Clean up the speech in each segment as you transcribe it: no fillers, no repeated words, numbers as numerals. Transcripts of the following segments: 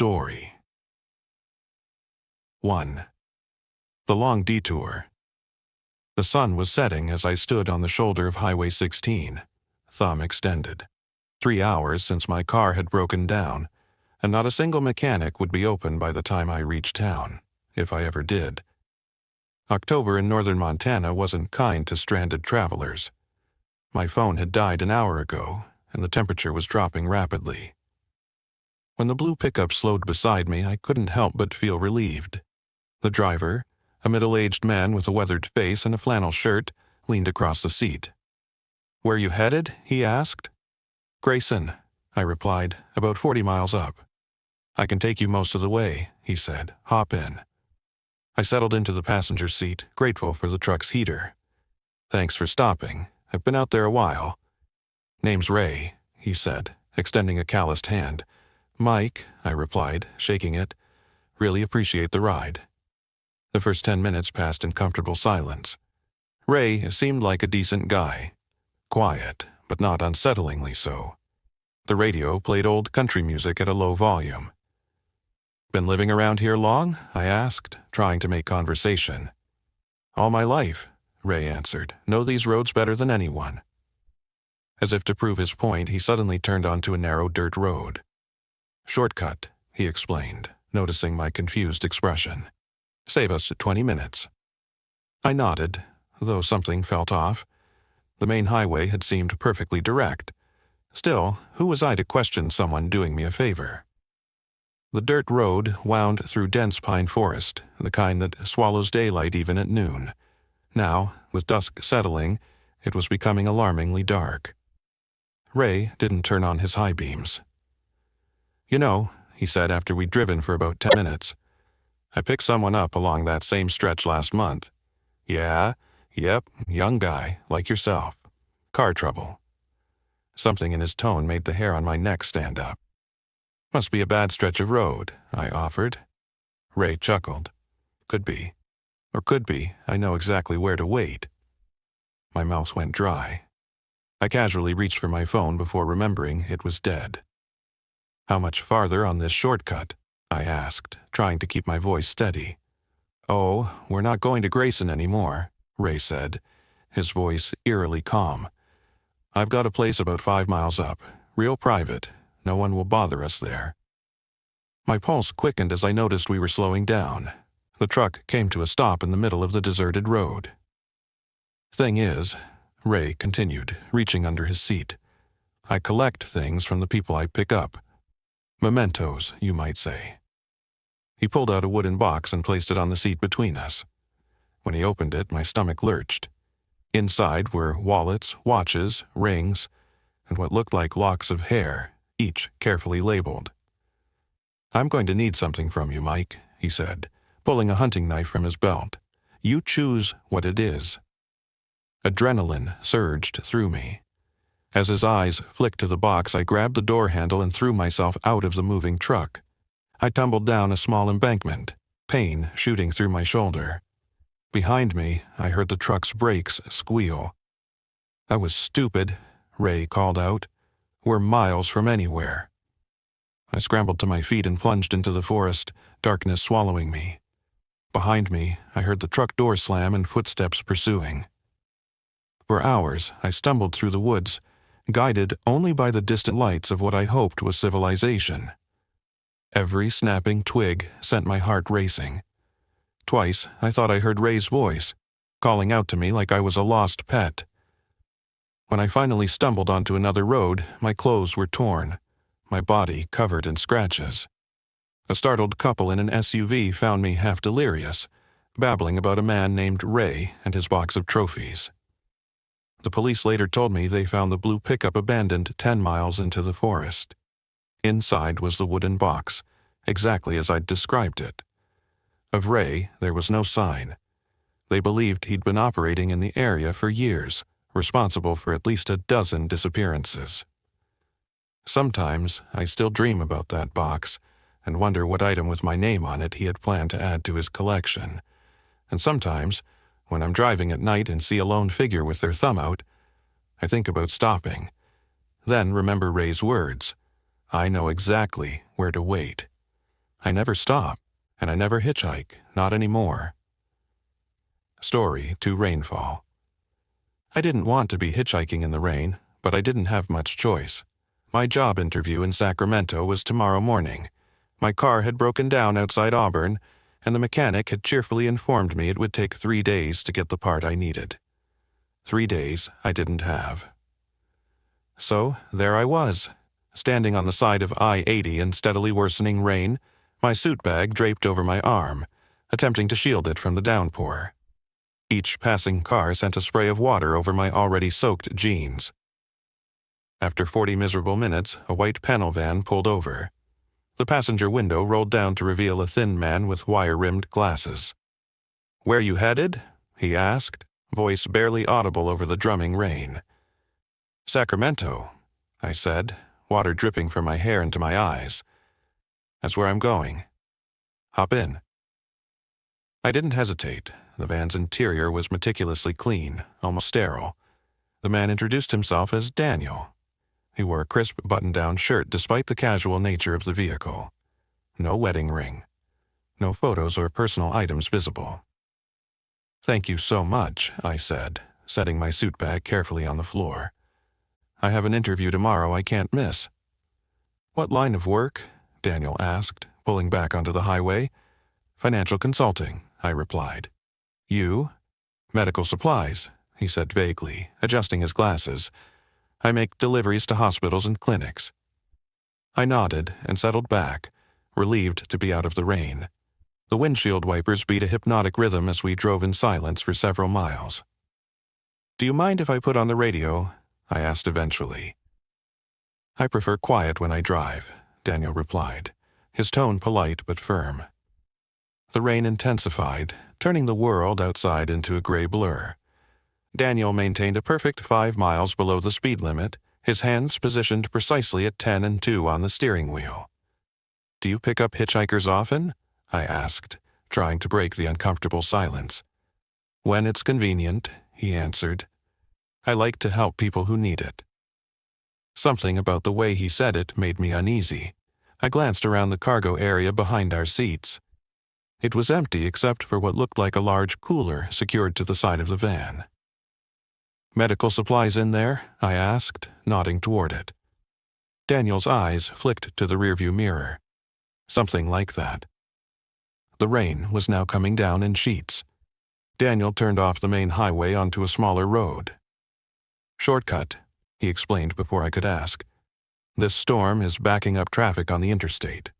story. 1. The long detour. The sun was setting as I stood on the shoulder of Highway 16, thumb extended. 3 hours since my car had broken down, and not a single mechanic would be open by the time I reached town, if I ever did. October in northern Montana wasn't kind to stranded travelers. My phone had died an hour ago, and the temperature was dropping rapidly. When the blue pickup slowed beside me, I couldn't help but feel relieved. The driver, a middle-aged man with a weathered face and a flannel shirt, leaned across the seat. "Where you headed?" he asked. "Grayson," I replied, "about 40 miles up." "I can take you most of the way," he said. "Hop in." I settled into the passenger seat, grateful for the truck's heater. "Thanks for stopping. I've been out there a while." "Name's Ray," he said, extending a calloused hand. "Mike," I replied, shaking it. "Really appreciate the ride." The first 10 minutes passed in comfortable silence. Ray seemed like a decent guy. Quiet, but not unsettlingly so. The radio played old country music at a low volume. "Been living around here long?" I asked, trying to make conversation. "All my life," Ray answered. "Know these roads better than anyone." As if to prove his point, he suddenly turned onto a narrow dirt road. "Shortcut," he explained, noticing my confused expression. "Save us 20 minutes. I nodded, though something felt off. The main highway had seemed perfectly direct. Still, who was I to question someone doing me a favor? The dirt road wound through dense pine forest, the kind that swallows daylight even at noon. Now, with dusk settling, it was becoming alarmingly dark. Ray didn't turn on his high beams. "You know," he said after we'd driven for about 10 minutes, "I picked someone up along that same stretch last month." "Yeah? Yep, young guy, like yourself. Car trouble." Something in his tone made the hair on my neck stand up. "Must be a bad stretch of road," I offered. Ray chuckled. "Could be. Or could be, I know exactly where to wait." My mouth went dry. I casually reached for my phone before remembering it was dead. "How much farther on this shortcut?" I asked, trying to keep my voice steady. "Oh, we're not going to Grayson anymore," Ray said, his voice eerily calm. "I've got a place about 5 miles up, real private. No one will bother us there." My pulse quickened as I noticed we were slowing down. The truck came to a stop in the middle of the deserted road. "Thing is," Ray continued, reaching under his seat, "I collect things from the people I pick up. Mementos, you might say." He pulled out a wooden box and placed it on the seat between us. When he opened it, my stomach lurched. Inside were wallets, watches, rings, and what looked like locks of hair, each carefully labeled. "I'm going to need something from you, Mike," he said, pulling a hunting knife from his belt. "You choose what it is." Adrenaline surged through me. As his eyes flicked to the box, I grabbed the door handle and threw myself out of the moving truck. I tumbled down a small embankment, pain shooting through my shoulder. Behind me, I heard the truck's brakes squeal. "That was stupid," Ray called out. "We're miles from anywhere." I scrambled to my feet and plunged into the forest, darkness swallowing me. Behind me, I heard the truck door slam and footsteps pursuing. For hours, I stumbled through the woods, guided only by the distant lights of what I hoped was civilization. Every snapping twig sent my heart racing. Twice, I thought I heard Ray's voice, calling out to me like I was a lost pet. When I finally stumbled onto another road, my clothes were torn, my body covered in scratches. A startled couple in an SUV found me half delirious, babbling about a man named Ray and his box of trophies. The police later told me they found the blue pickup abandoned 10 miles into the forest. Inside was the wooden box, exactly as I'd described it. Of Ray, there was no sign. They believed he'd been operating in the area for years, responsible for at least a dozen disappearances. Sometimes I still dream about that box and wonder what item with my name on it he had planned to add to his collection. And sometimes, when I'm driving at night and see a lone figure with their thumb out, I think about stopping. Then remember Ray's words. I know exactly where to wait. I never stop, and I never hitchhike, not anymore. Story to rainfall. I didn't want to be hitchhiking in the rain, but I didn't have much choice. My job interview in Sacramento was tomorrow morning. My car had broken down outside Auburn, and the mechanic had cheerfully informed me it would take 3 days to get the part I needed. 3 days I didn't have. So there I was, standing on the side of I-80 in steadily worsening rain, my suit bag draped over my arm, attempting to shield it from the downpour. Each passing car sent a spray of water over my already soaked jeans. After 40 miserable minutes, a white panel van pulled over. The passenger window rolled down to reveal a thin man with wire-rimmed glasses. "Where you headed?" he asked, voice barely audible over the drumming rain. "Sacramento," I said, water dripping from my hair into my eyes. "That's where I'm going." "Hop in." I didn't hesitate. The van's interior was meticulously clean, almost sterile. The man introduced himself as Daniel. He wore a crisp button-down shirt despite the casual nature of the vehicle. No wedding ring. No photos or personal items visible. "Thank you so much," I said, setting my suit bag carefully on the floor. "I have an interview tomorrow I can't miss." "What line of work?" Daniel asked, pulling back onto the highway. "Financial consulting," I replied. "You?" "Medical supplies," he said vaguely, adjusting his glasses. "I make deliveries to hospitals and clinics." I nodded and settled back, relieved to be out of the rain. The windshield wipers beat a hypnotic rhythm as we drove in silence for several miles. "Do you mind if I put on the radio?" I asked eventually. "I prefer quiet when I drive," Daniel replied, his tone polite but firm. The rain intensified, turning the world outside into a gray blur. Daniel maintained a perfect 5 miles below the speed limit, his hands positioned precisely at 10 and 2 on the steering wheel. "Do you pick up hitchhikers often?" I asked, trying to break the uncomfortable silence. "When it's convenient," he answered. "I like to help people who need it." Something about the way he said it made me uneasy. I glanced around the cargo area behind our seats. It was empty except for what looked like a large cooler secured to the side of the van. "Medical supplies in there?" I asked, nodding toward it. Daniel's eyes flicked to the rearview mirror. Something like that. The rain was now coming down in sheets. Daniel turned off the main highway onto a smaller road. "Shortcut," he explained before I could ask. "This storm is backing up traffic on the interstate."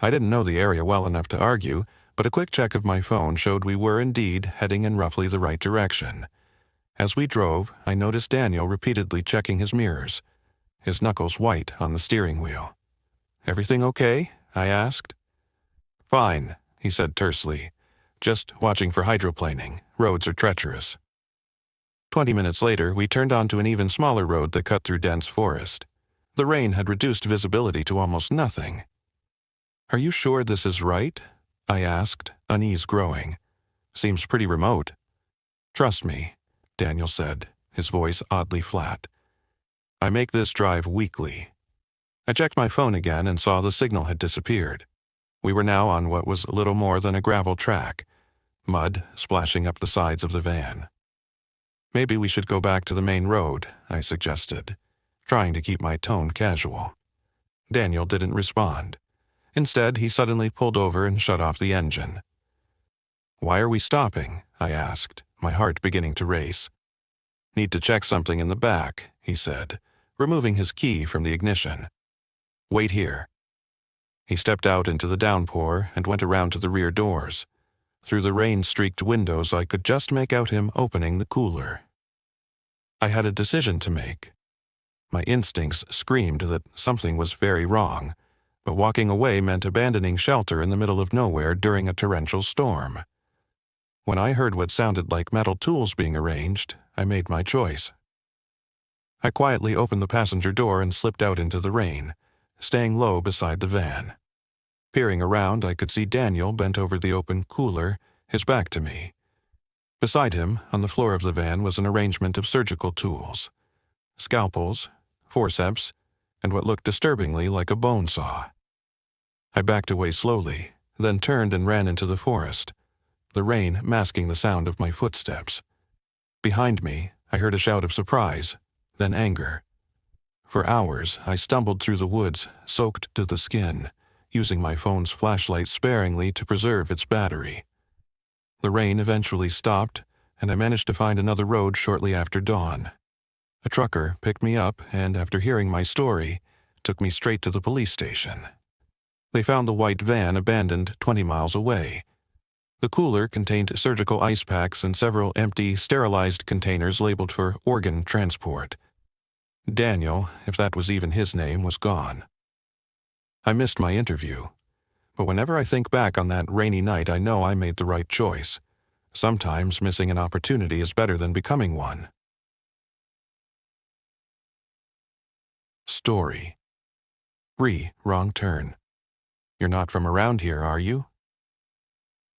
I didn't know the area well enough to argue, but a quick check of my phone showed we were indeed heading in roughly the right direction. As we drove, I noticed Daniel repeatedly checking his mirrors, his knuckles white on the steering wheel. "Everything okay?" I asked. "Fine," he said tersely. "Just watching for hydroplaning. Roads are treacherous." 20 minutes later, we turned onto an even smaller road that cut through dense forest. The rain had reduced visibility to almost nothing. "Are you sure this is right?" I asked, unease growing. "Seems pretty remote." "Trust me," Daniel said, his voice oddly flat. "I make this drive weekly." I checked my phone again and saw the signal had disappeared. We were now on what was little more than a gravel track, mud splashing up the sides of the van. "Maybe we should go back to the main road," I suggested, trying to keep my tone casual. Daniel didn't respond. Instead, he suddenly pulled over and shut off the engine. "Why are we stopping?" I asked, my heart beginning to race. "Need to check something in the back," he said, removing his key from the ignition. "Wait here." He stepped out into the downpour and went around to the rear doors. Through the rain-streaked windows, I could just make out him opening the cooler. I had a decision to make. My instincts screamed that something was very wrong, but walking away meant abandoning shelter in the middle of nowhere during a torrential storm. When I heard what sounded like metal tools being arranged, I made my choice. I quietly opened the passenger door and slipped out into the rain, staying low beside the van. Peering around, I could see Daniel bent over the open cooler, his back to me. Beside him, on the floor of the van, was an arrangement of surgical tools. Scalpels, forceps, and what looked disturbingly like a bone saw. I backed away slowly, then turned and ran into the forest, the rain masking the sound of my footsteps. Behind me, I heard a shout of surprise, then anger. For hours, I stumbled through the woods, soaked to the skin, using my phone's flashlight sparingly to preserve its battery. The rain eventually stopped, and I managed to find another road shortly after dawn. A trucker picked me up and, after hearing my story, took me straight to the police station. They found the white van abandoned 20 miles away. The cooler contained surgical ice packs and several empty, sterilized containers labeled for organ transport. Daniel, if that was even his name, was gone. I missed my interview, but whenever I think back on that rainy night, I know I made the right choice. Sometimes missing an opportunity is better than becoming one. Story. Wrong turn. You're not from around here, are you?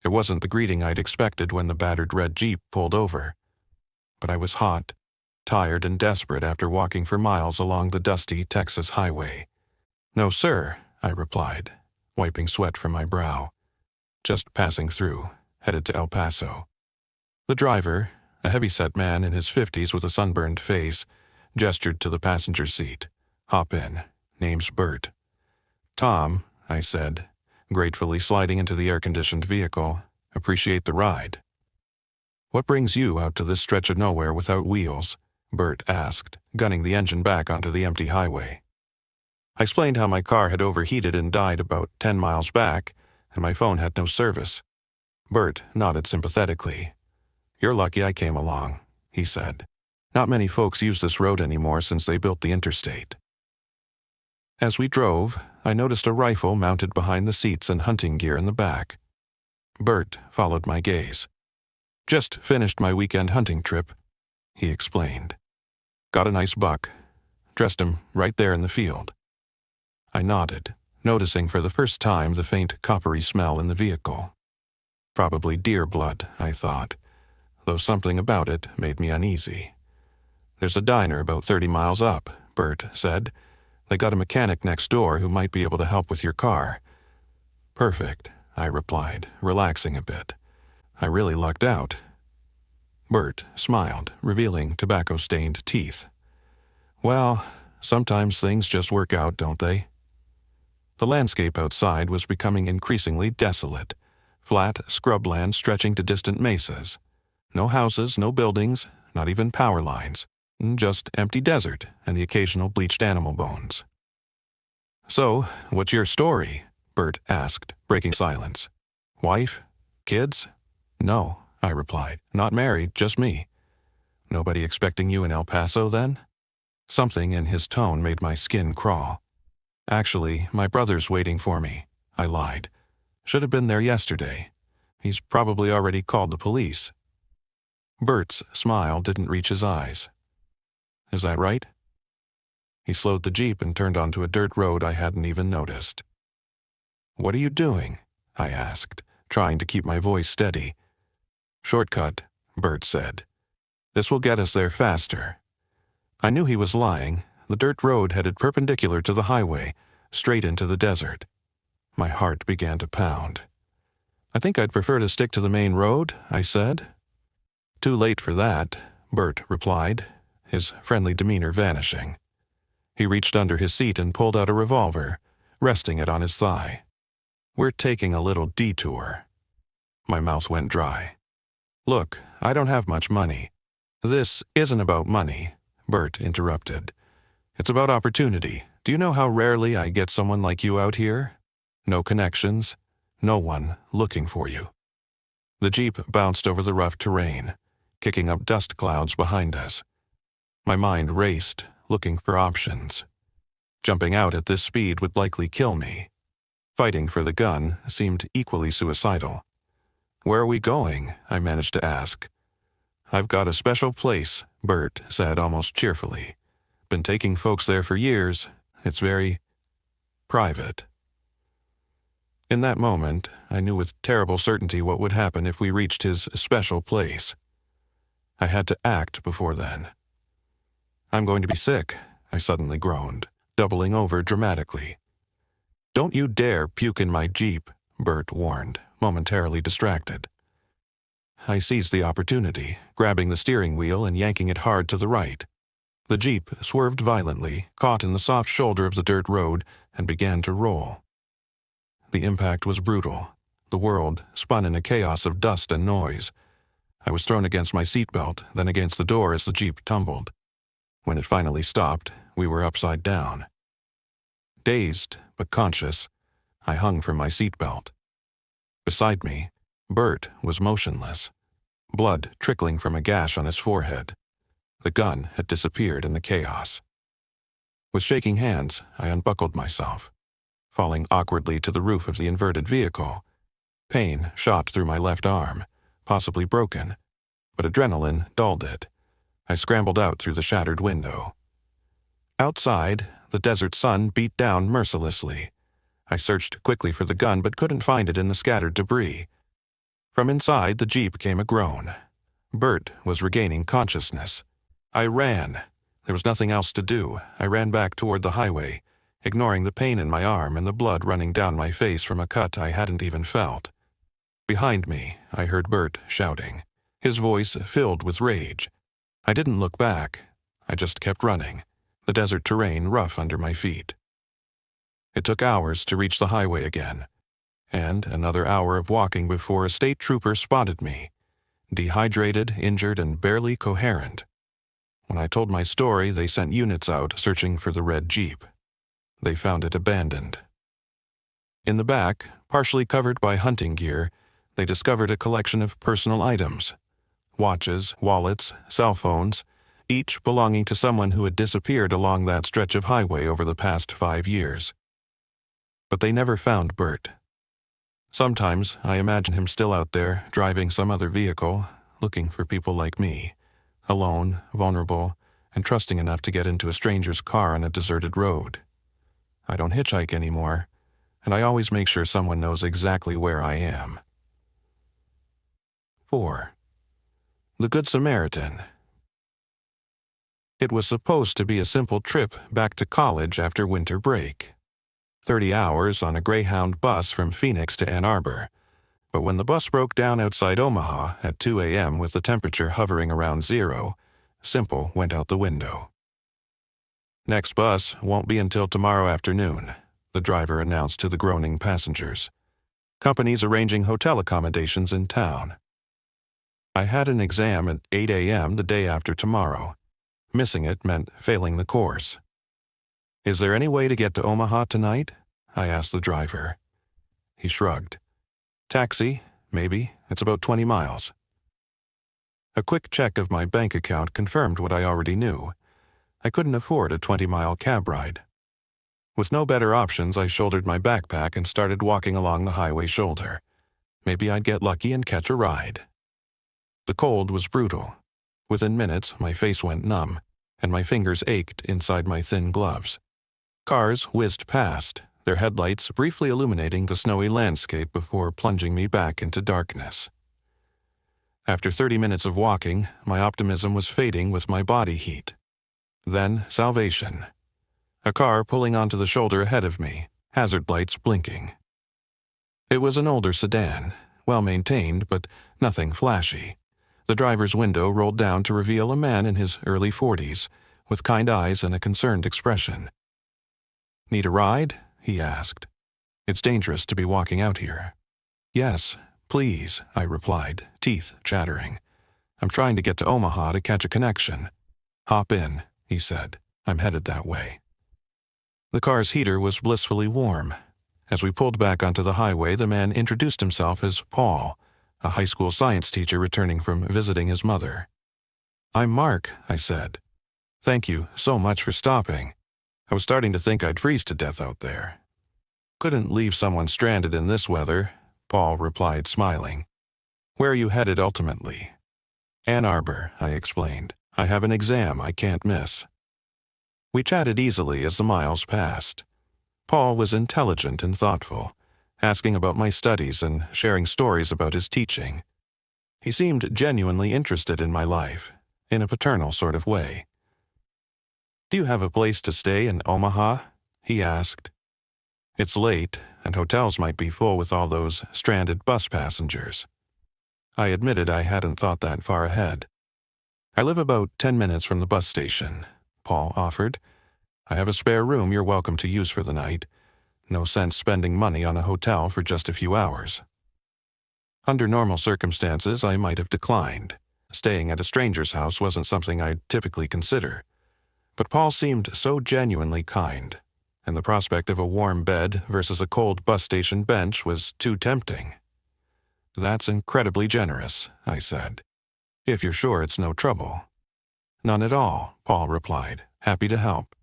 It wasn't the greeting I'd expected when the battered red Jeep pulled over. But I was hot, tired and desperate after walking for miles along the dusty Texas highway. "No, sir," I replied, wiping sweat from my brow. "Just passing through, headed to El Paso." The driver, a heavy-set man in his 50s with a sunburned face, gestured to the passenger seat. "Hop in. Name's Bert." "Tom," I said, gratefully sliding into the air-conditioned vehicle. "Appreciate the ride." "What brings you out to this stretch of nowhere without wheels?" Bert asked, gunning the engine back onto the empty highway. I explained how my car had overheated and died about 10 miles back, and my phone had no service. Bert nodded sympathetically. "You're lucky I came along," he said. "Not many folks use this road anymore since they built the interstate." As we drove, I noticed a rifle mounted behind the seats and hunting gear in the back. Bert followed my gaze. "Just finished my weekend hunting trip," he explained. "Got a nice buck. Dressed him right there in the field." I nodded, noticing for the first time the faint coppery smell in the vehicle. Probably deer blood, I thought, though something about it made me uneasy. "There's a diner about 30 miles up," Bert said. "They got a mechanic next door who might be able to help with your car." "Perfect," I replied, relaxing a bit. I really lucked out. Bert smiled, revealing tobacco-stained teeth. "Well, sometimes things just work out, don't they?" The landscape outside was becoming increasingly desolate, flat scrubland stretching to distant mesas. No houses, no buildings, not even power lines. Just empty desert and the occasional bleached animal bones. "So, what's your story?" Bert asked, breaking silence. "Wife? Kids?" "No," I replied. "Not married, just me." "Nobody expecting you in El Paso, then?" Something in his tone made my skin crawl. "Actually, my brother's waiting for me," I lied. "Should have been there yesterday. He's probably already called the police." Bert's smile didn't reach his eyes. "Is that right?" He slowed the Jeep and turned onto a dirt road I hadn't even noticed. "What are you doing?" I asked, trying to keep my voice steady. "Shortcut," Bert said. "This will get us there faster." I knew he was lying. The dirt road headed perpendicular to the highway, straight into the desert. My heart began to pound. "I think I'd prefer to stick to the main road," I said. "Too late for that," Bert replied, his friendly demeanor vanishing. He reached under his seat and pulled out a revolver, resting it on his thigh. "We're taking a little detour." My mouth went dry. "Look, I don't have much money." "This isn't about money," Bert interrupted. "It's about opportunity. Do you know how rarely I get someone like you out here? No connections, no one looking for you." The Jeep bounced over the rough terrain, kicking up dust clouds behind us. My mind raced, looking for options. Jumping out at this speed would likely kill me. Fighting for the gun seemed equally suicidal. "Where are we going?" I managed to ask. "I've got a special place," Bert said almost cheerfully. "Been taking folks there for years. It's very private." In that moment, I knew with terrible certainty what would happen if we reached his special place. I had to act before then. "I'm going to be sick," I suddenly groaned, doubling over dramatically. "Don't you dare puke in my Jeep," Bert warned, momentarily distracted. I seized the opportunity, grabbing the steering wheel and yanking it hard to the right. The Jeep swerved violently, caught in the soft shoulder of the dirt road, and began to roll. The impact was brutal. The world spun in a chaos of dust and noise. I was thrown against my seatbelt, then against the door as the Jeep tumbled. When it finally stopped, we were upside down. Dazed, but conscious, I hung from my seatbelt. Beside me, Bert was motionless, blood trickling from a gash on his forehead. The gun had disappeared in the chaos. With shaking hands, I unbuckled myself, falling awkwardly to the roof of the inverted vehicle. Pain shot through my left arm, possibly broken, but adrenaline dulled it. I scrambled out through the shattered window. Outside, the desert sun beat down mercilessly. I searched quickly for the gun but couldn't find it in the scattered debris. From inside the Jeep came a groan. Bert was regaining consciousness. I ran. There was nothing else to do. I ran back toward the highway, ignoring the pain in my arm and the blood running down my face from a cut I hadn't even felt. Behind me, I heard Bert shouting, his voice filled with rage. I didn't look back. I just kept running, the desert terrain rough under my feet. It took hours to reach the highway again, and another hour of walking before a state trooper spotted me, dehydrated, injured, and barely coherent. When I told my story, they sent units out searching for the red Jeep. They found it abandoned. In the back, partially covered by hunting gear, they discovered a collection of personal items: watches, wallets, cell phones, each belonging to someone who had disappeared along that stretch of highway over the past 5 years. But they never found Bert. Sometimes I imagine him still out there, driving some other vehicle, looking for people like me, alone, vulnerable, and trusting enough to get into a stranger's car on a deserted road. I don't hitchhike anymore, and I always make sure someone knows exactly where I am. 4. The Good Samaritan. It was supposed to be a simple trip back to college after winter break. 30 hours on a Greyhound bus from Phoenix to Ann Arbor. But when the bus broke down outside Omaha at 2 a.m. with the temperature hovering around 0, simple went out the window. "Next bus won't be until tomorrow afternoon," the driver announced to the groaning passengers. "Company's arranging hotel accommodations in town." I had an exam at 8 a.m. the day after tomorrow. Missing it meant failing the course. "Is there any way to get to Omaha tonight?" I asked the driver. He shrugged. "Taxi, maybe. It's about 20 miles. A quick check of my bank account confirmed what I already knew. I couldn't afford a 20-mile cab ride. With no better options, I shouldered my backpack and started walking along the highway shoulder. Maybe I'd get lucky and catch a ride. The cold was brutal. Within minutes, my face went numb, and my fingers ached inside my thin gloves. Cars whizzed past, their headlights briefly illuminating the snowy landscape before plunging me back into darkness. After 30 minutes of walking, my optimism was fading with my body heat. Then salvation. A car pulling onto the shoulder ahead of me, hazard lights blinking. It was an older sedan, well-maintained but nothing flashy. The driver's window rolled down to reveal a man in his early 40s, with kind eyes and a concerned expression. "Need a ride?" he asked. "It's dangerous to be walking out here." "Yes, please," I replied, teeth chattering. "I'm trying to get to Omaha to catch a connection." "Hop in," he said. "I'm headed that way." The car's heater was blissfully warm. As we pulled back onto the highway, the man introduced himself as Paul, a high school science teacher returning from visiting his mother. "I'm Mark," I said. "Thank you so much for stopping. I was starting to think I'd freeze to death out there." "Couldn't leave someone stranded in this weather," Paul replied, smiling. "Where are you headed ultimately?" "Ann Arbor," I explained. "I have an exam I can't miss." We chatted easily as the miles passed. Paul was intelligent and thoughtful, asking about my studies and sharing stories about his teaching. He seemed genuinely interested in my life, in a paternal sort of way. "Do you have a place to stay in Omaha?" he asked. It's late, and hotels might be full with all those stranded bus passengers. I admitted I hadn't thought that far ahead. I live about 10 minutes from the bus station, Paul offered. I have a spare room you're welcome to use for the night. No sense spending money on a hotel for just a few hours. Under normal circumstances, I might have declined. Staying at a stranger's house wasn't something I'd typically consider. But Paul seemed so genuinely kind, and the prospect of a warm bed versus a cold bus station bench was too tempting. "That's incredibly generous," I said. "If you're sure it's no trouble." "None at all," Paul replied, happy to help.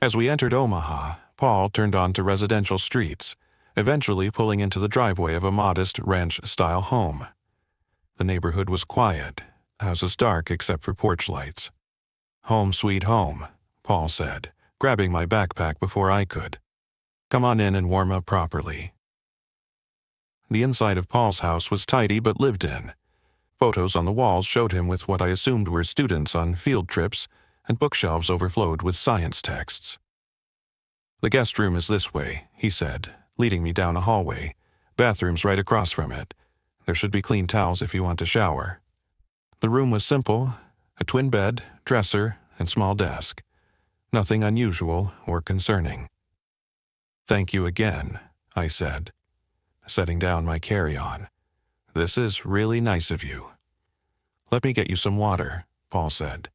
As we entered Omaha, Paul turned onto residential streets, eventually pulling into the driveway of a modest ranch-style home. The neighborhood was quiet, houses dark except for porch lights. "Home sweet home," Paul said, grabbing my backpack before I could. "Come on in and warm up properly." The inside of Paul's house was tidy but lived in. Photos on the walls showed him with what I assumed were students on field trips, and bookshelves overflowed with science texts. "The guest room is this way," he said, leading me down a hallway. "Bathroom's right across from it. There should be clean towels if you want to shower." The room was simple, a twin bed, dresser, and small desk. Nothing unusual or concerning. "Thank you again," I said, setting down my carry-on. "This is really nice of you." "Let me get you some water," Paul said.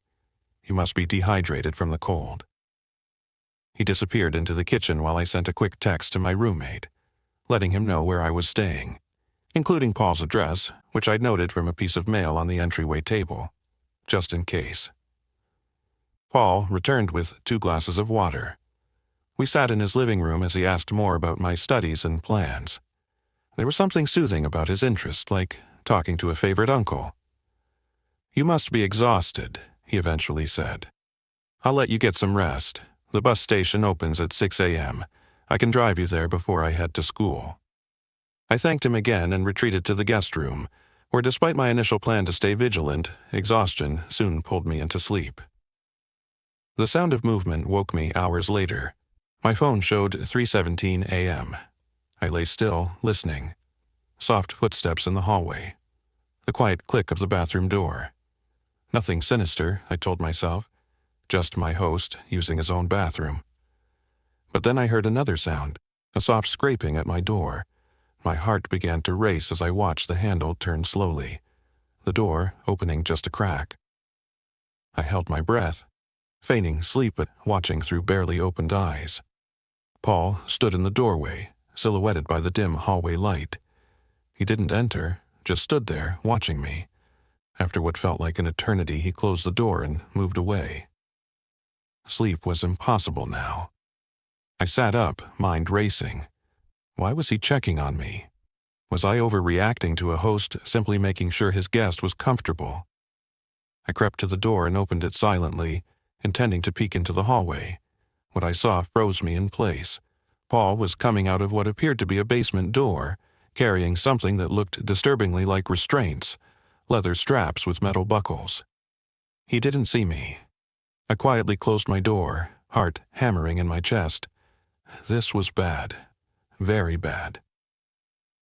"You must be dehydrated from the cold." He disappeared into the kitchen while I sent a quick text to my roommate, letting him know where I was staying, including Paul's address, which I'd noted from a piece of mail on the entryway table, just in case. Paul returned with 2 glasses of water. We sat in his living room as he asked more about my studies and plans. There was something soothing about his interest, like talking to a favorite uncle. "You must be exhausted," he eventually said. "I'll let you get some rest. The bus station opens at 6 a.m. I can drive you there before I head to school." I thanked him again and retreated to the guest room, where despite my initial plan to stay vigilant, exhaustion soon pulled me into sleep. The sound of movement woke me hours later. My phone showed 3:17 a.m. I lay still, listening. Soft footsteps in the hallway. The quiet click of the bathroom door. Nothing sinister, I told myself. Just my host using his own bathroom. But then I heard another sound, a soft scraping at my door. My heart began to race as I watched the handle turn slowly, the door opening just a crack. I held my breath, feigning sleep but watching through barely opened eyes. Paul stood in the doorway, silhouetted by the dim hallway light. He didn't enter, just stood there, watching me. After what felt like an eternity, he closed the door and moved away. Sleep was impossible now. I sat up, mind racing. Why was he checking on me? Was I overreacting to a host simply making sure his guest was comfortable? I crept to the door and opened it silently, intending to peek into the hallway. What I saw froze me in place. Paul was coming out of what appeared to be a basement door, carrying something that looked disturbingly like restraints, leather straps with metal buckles. He didn't see me. I quietly closed my door, heart hammering in my chest. This was bad. Very bad.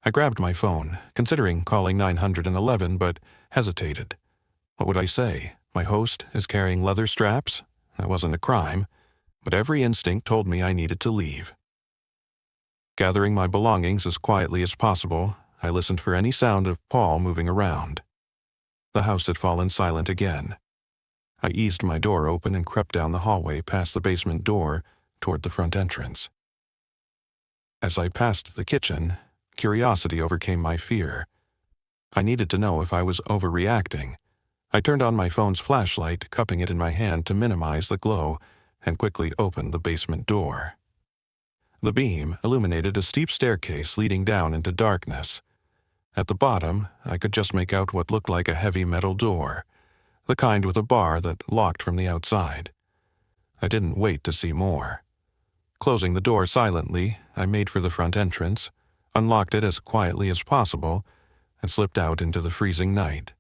I grabbed my phone, considering calling 911, but hesitated. What would I say? My host is carrying leather straps? That wasn't a crime, but every instinct told me I needed to leave. Gathering my belongings as quietly as possible, I listened for any sound of Paul moving around. The house had fallen silent again. I eased my door open and crept down the hallway past the basement door toward the front entrance. As I passed the kitchen, curiosity overcame my fear. I needed to know if I was overreacting. I turned on my phone's flashlight, cupping it in my hand to minimize the glow, and quickly opened the basement door. The beam illuminated a steep staircase leading down into darkness. At the bottom, I could just make out what looked like a heavy metal door, the kind with a bar that locked from the outside. I didn't wait to see more. Closing the door silently, I made for the front entrance, unlocked it as quietly as possible, and slipped out into the freezing night.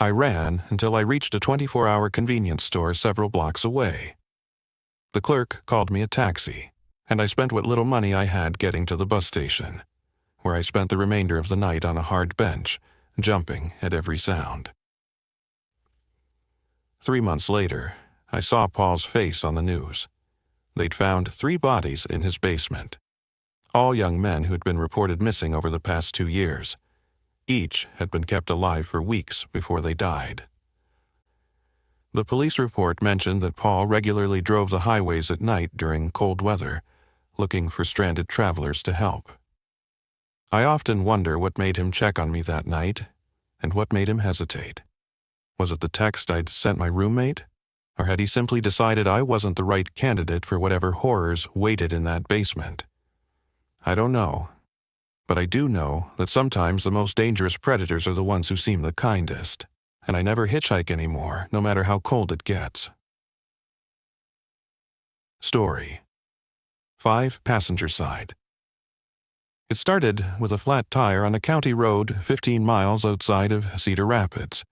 I ran until I reached a 24-hour convenience store several blocks away. The clerk called me a taxi, and I spent what little money I had getting to the bus station, where I spent the remainder of the night on a hard bench, jumping at every sound. 3 months later, I saw Paul's face on the news. They'd found 3 bodies in his basement, all young men who'd been reported missing over the past 2 years. Each had been kept alive for weeks before they died. The police report mentioned that Paul regularly drove the highways at night during cold weather, looking for stranded travelers to help. I often wonder what made him check on me that night, and what made him hesitate. Was it the text I'd sent my roommate? Or had he simply decided I wasn't the right candidate for whatever horrors waited in that basement? I don't know. But I do know that sometimes the most dangerous predators are the ones who seem the kindest, and I never hitchhike anymore, no matter how cold it gets. Story 5 passenger side. It started with a flat tire on a county road 15 miles outside of Cedar Rapids.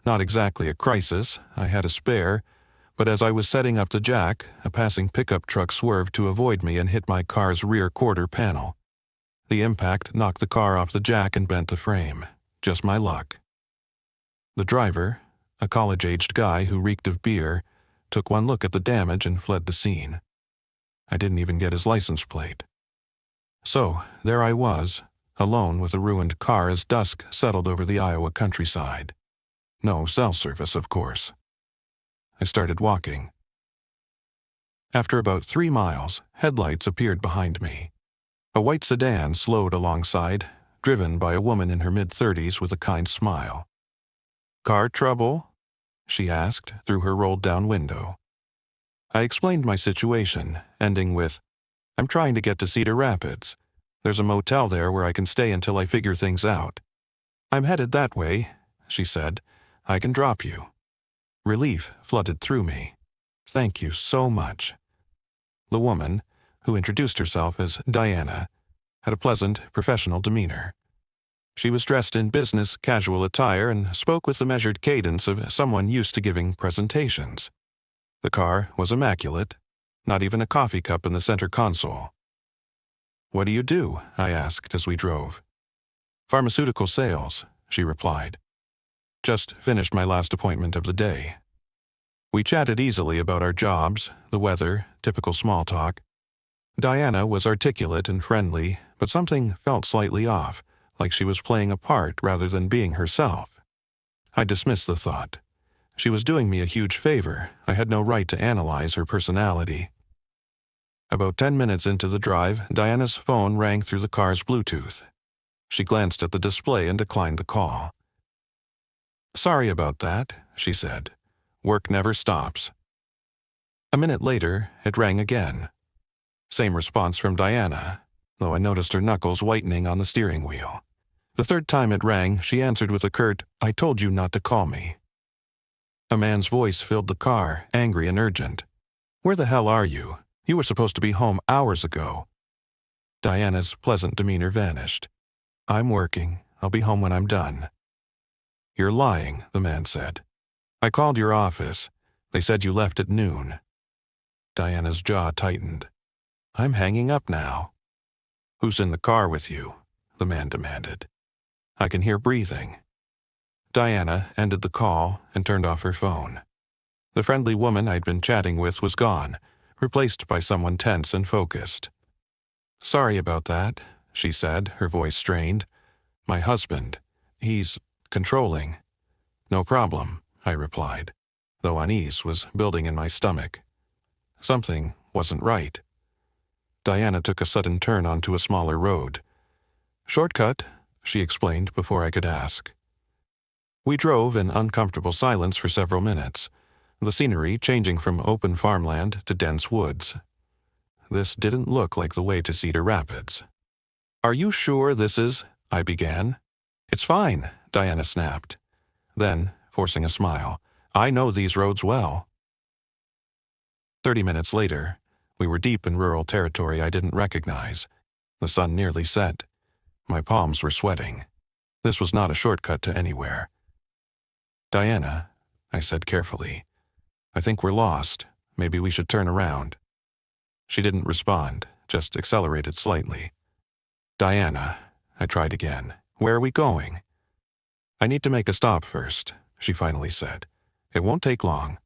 Not exactly a crisis, I had a spare, but as I was setting up the jack, a passing pickup truck swerved to avoid me and hit my car's rear quarter panel. The impact knocked the car off the jack and bent the frame. Just my luck. The driver, a college-aged guy who reeked of beer, took one look at the damage and fled the scene. I didn't even get his license plate. So, there I was, alone with a ruined car as dusk settled over the Iowa countryside. No cell service, of course. I started walking. After about 3 miles, headlights appeared behind me. A white sedan slowed alongside, driven by a woman in her mid-30s with a kind smile. "Car trouble?" she asked through her rolled-down window. I explained my situation, ending with, "I'm trying to get to Cedar Rapids. There's a motel there where I can stay until I figure things out." "I'm headed that way," she said. "I can drop you." Relief flooded through me. "Thank you so much." The woman, who introduced herself as Diana, had a pleasant, professional demeanor. She was dressed in business casual attire and spoke with the measured cadence of someone used to giving presentations. The car was immaculate, not even a coffee cup in the center console. "What do you do?" I asked as we drove. "Pharmaceutical sales," she replied. "Just finished my last appointment of the day." We chatted easily about our jobs, the weather, typical small talk. Diana was articulate and friendly, but something felt slightly off, like she was playing a part rather than being herself. I dismissed the thought. She was doing me a huge favor. I had no right to analyze her personality. About 10 minutes into the drive, Diana's phone rang through the car's Bluetooth. She glanced at the display and declined the call. "Sorry about that," she said. "Work never stops." A minute later, it rang again. Same response from Diana, though I noticed her knuckles whitening on the steering wheel. The third time it rang, she answered with a curt, "I told you not to call me." A man's voice filled the car, angry and urgent. "Where the hell are you? You were supposed to be home hours ago." Diana's pleasant demeanor vanished. "I'm working. I'll be home when I'm done." "You're lying," the man said. "I called your office. They said you left at noon." Diana's jaw tightened. "I'm hanging up now." "Who's in the car with you?" the man demanded. "I can hear breathing." Diana ended the call and turned off her phone. The friendly woman I'd been chatting with was gone, replaced by someone tense and focused. "Sorry about that," she said, her voice strained. "My husband, he's controlling." "No problem," I replied, though unease was building in my stomach. Something wasn't right. Diana took a sudden turn onto a smaller road. "Shortcut," she explained before I could ask. We drove in uncomfortable silence for several minutes, the scenery changing from open farmland to dense woods. This didn't look like the way to Cedar Rapids. "Are you sure this is—" I began. "It's fine," Diana snapped. Then, forcing a smile, "I know these roads well." 30 minutes later, we were deep in rural territory I didn't recognize. The sun nearly set. My palms were sweating. This was not a shortcut to anywhere. "Diana," I said carefully, "I think we're lost. Maybe we should turn around." She didn't respond, just accelerated slightly. "Diana," I tried again. "Where are we going?" "I need to make a stop first," she finally said. "It won't take long."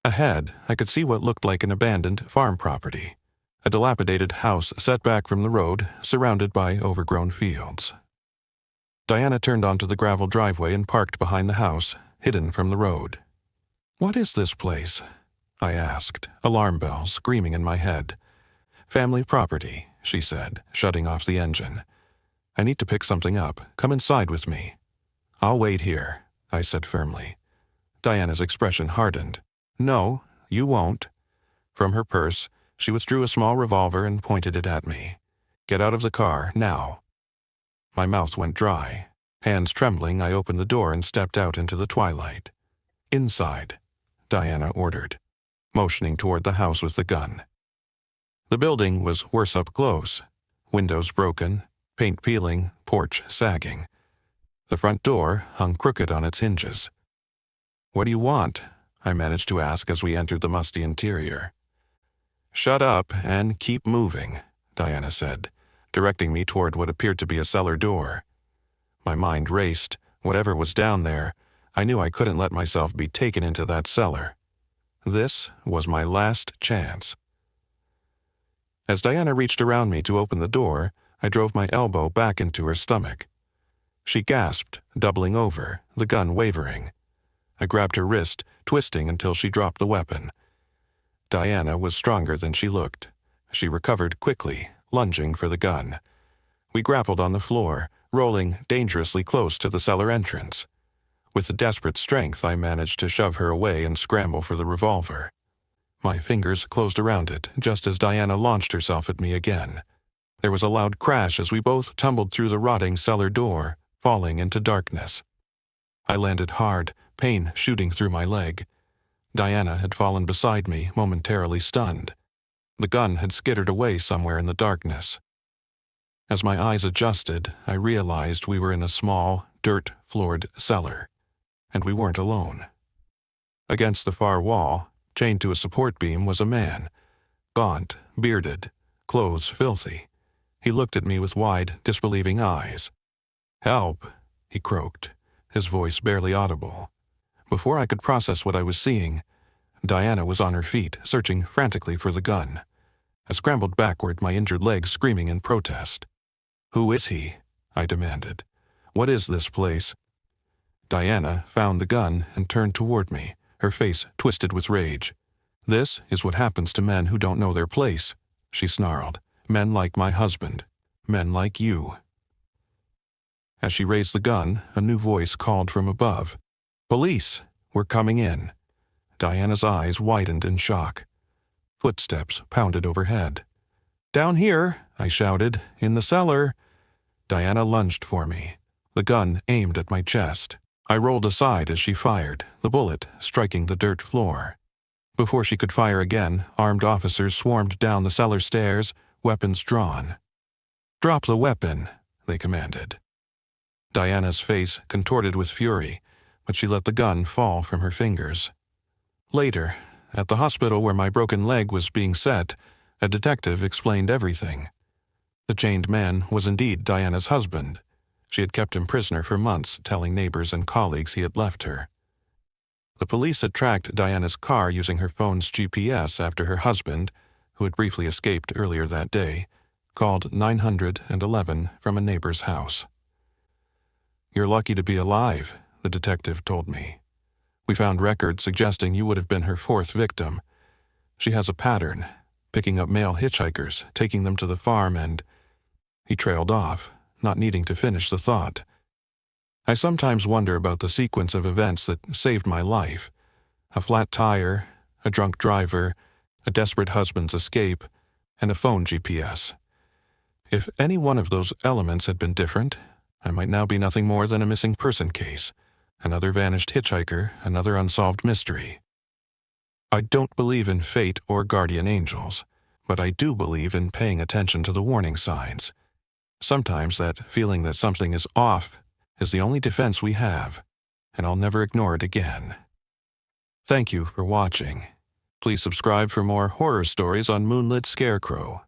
Ahead, I could see what looked like an abandoned farm property, a dilapidated house set back from the road, surrounded by overgrown fields. Diana turned onto the gravel driveway and parked behind the house, hidden from the road. "What is this place?" I asked, alarm bells screaming in my head. "Family property," she said, shutting off the engine. "I need to pick something up. Come inside with me." "I'll wait here," I said firmly. Diana's expression hardened. "No, you won't." From her purse, she withdrew a small revolver and pointed it at me. "Get out of the car, now." My mouth went dry. Hands trembling, I opened the door and stepped out into the twilight. "Inside," Diana ordered, motioning toward the house with the gun. The building was worse up close. Windows broken, paint peeling, porch sagging. The front door hung crooked on its hinges. "What do you want?" I managed to ask as we entered the musty interior. "Shut up and keep moving," Diana said, directing me toward what appeared to be a cellar door. My mind raced. Whatever was down there, I knew I couldn't let myself be taken into that cellar. This was my last chance. As Diana reached around me to open the door, I drove my elbow back into her stomach. She gasped, doubling over, the gun wavering. I grabbed her wrist, twisting until she dropped the weapon. Diana was stronger than she looked. She recovered quickly, lunging for the gun. We grappled on the floor, rolling dangerously close to the cellar entrance. With desperate strength, I managed to shove her away and scramble for the revolver. My fingers closed around it just as Diana launched herself at me again. There was a loud crash as we both tumbled through the rotting cellar door, falling into darkness. I landed hard, pain shooting through my leg. Diana had fallen beside me, momentarily stunned. The gun had skittered away somewhere in the darkness. As my eyes adjusted, I realized we were in a small, dirt-floored cellar, and we weren't alone. Against the far wall, chained to a support beam, was a man, gaunt, bearded, clothes filthy. He looked at me with wide, disbelieving eyes. "Help," he croaked, his voice barely audible. Before I could process what I was seeing, Diana was on her feet, searching frantically for the gun. I scrambled backward, my injured leg screaming in protest. "Who is he?" I demanded. "What is this place?" Diana found the gun and turned toward me, her face twisted with rage. "This is what happens to men who don't know their place," she snarled. "Men like my husband. Men like you." As she raised the gun, a new voice called from above. "Police! We're coming in." Diana's eyes widened in shock. Footsteps pounded overhead. "Down here," I shouted, "in the cellar." Diana lunged for me, the gun aimed at my chest. I rolled aside as she fired, the bullet striking the dirt floor. Before she could fire again, armed officers swarmed down the cellar stairs, weapons drawn. "Drop the weapon," they commanded. Diana's face contorted with fury, but she let the gun fall from her fingers. Later, at the hospital where my broken leg was being set, a detective explained everything. The chained man was indeed Diana's husband. She had kept him prisoner for months, telling neighbors and colleagues he had left her. The police had tracked Diana's car using her phone's GPS after her husband, who had briefly escaped earlier that day, called 911 from a neighbor's house. "You're lucky to be alive," the detective told me. "We found records suggesting you would have been her fourth victim. She has a pattern, picking up male hitchhikers, taking them to the farm, and—" He trailed off, not needing to finish the thought. I sometimes wonder about the sequence of events that saved my life. A flat tire, a drunk driver, a desperate husband's escape, and a phone GPS. If any one of those elements had been different, I might now be nothing more than a missing person case, another vanished hitchhiker, another unsolved mystery. I don't believe in fate or guardian angels, but I do believe in paying attention to the warning signs. Sometimes that feeling that something is off is the only defense we have, and I'll never ignore it again. Thank you for watching. Please subscribe for more horror stories on Moonlit Scarecrow.